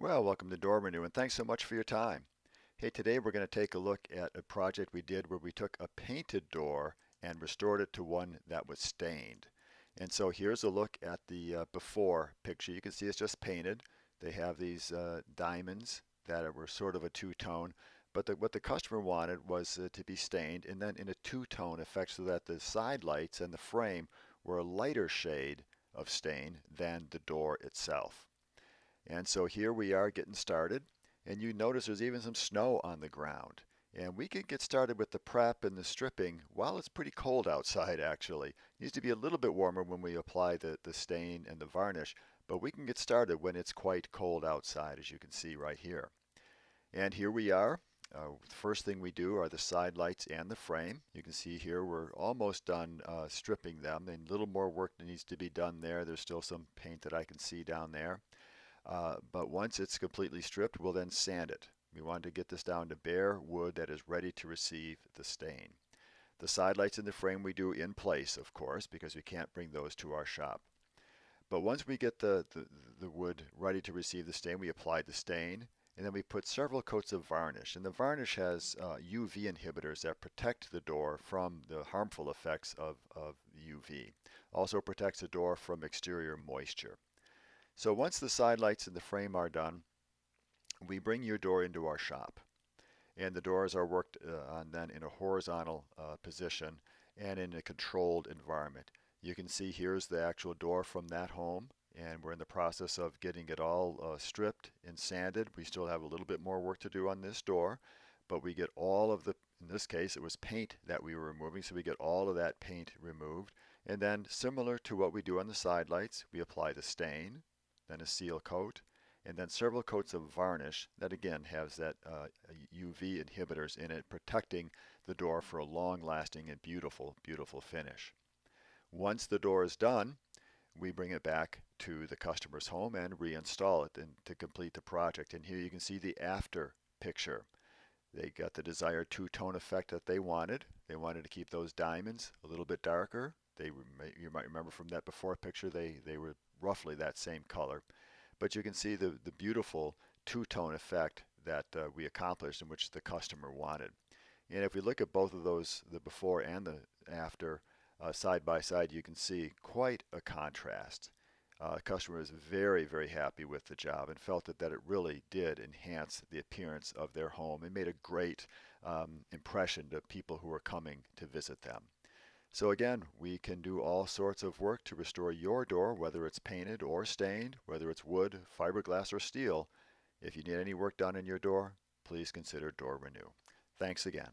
Well, welcome to Door Renew, and thanks so much for your time. Hey, today we're going to take a look at a project we did where we took a painted door and restored it to one that was stained. And so here's a look at the before picture. You can see it's just painted. They have these diamonds that were sort of a two-tone, but what the customer wanted was to be stained and then in a two-tone effect so that the side lights and the frame were a lighter shade of stain than the door itself. And so here we are getting started, and you notice there's even some snow on the ground. And we can get started with the prep and the stripping while it's pretty cold outside actually. It needs to be a little bit warmer when we apply the stain and the varnish, but we can get started when it's quite cold outside, as you can see right here. And here we are. The first thing we do are the side lights and the frame. You can see here we're almost done stripping them, and a little more work needs to be done there. There's still some paint that I can see down there. But once it's completely stripped, we'll then sand it. We want to get this down to bare wood that is ready to receive the stain. The side lights in the frame we do in place, of course, because we can't bring those to our shop. But once we get the wood ready to receive the stain, we apply the stain, and then we put several coats of varnish. And the varnish has UV inhibitors that protect the door from the harmful effects of UV. Also protects the door from exterior moisture. So once the side lights in the frame are done, we bring your door into our shop. And the doors are worked on then in a horizontal position and in a controlled environment. You can see here's the actual door from that home, and we're in the process of getting it all stripped and sanded. We still have a little bit more work to do on this door, but we get all of the, in this case it was paint that we were removing, so we get all of that paint removed. And then similar to what we do on the side lights, we apply the stain, then a seal coat, and then several coats of varnish that again has that UV inhibitors in it, protecting the door for a long-lasting and beautiful, beautiful finish. Once the door is done, we bring it back to the customer's home and reinstall it to complete the project. And here you can see the after picture. They got the desired two-tone effect that they wanted. They wanted to keep those diamonds a little bit darker. You might remember from that before picture, they were roughly that same color. But you can see the beautiful two-tone effect that we accomplished, in which the customer wanted. And if we look at both of those, the before and the after, side by side, you can see quite a contrast. The customer is very, very happy with the job and felt that it really did enhance the appearance of their home and made a great impression to people who are coming to visit them. So again, we can do all sorts of work to restore your door, whether it's painted or stained, whether it's wood, fiberglass, or steel. If you need any work done in your door, please consider Door Renew. Thanks again.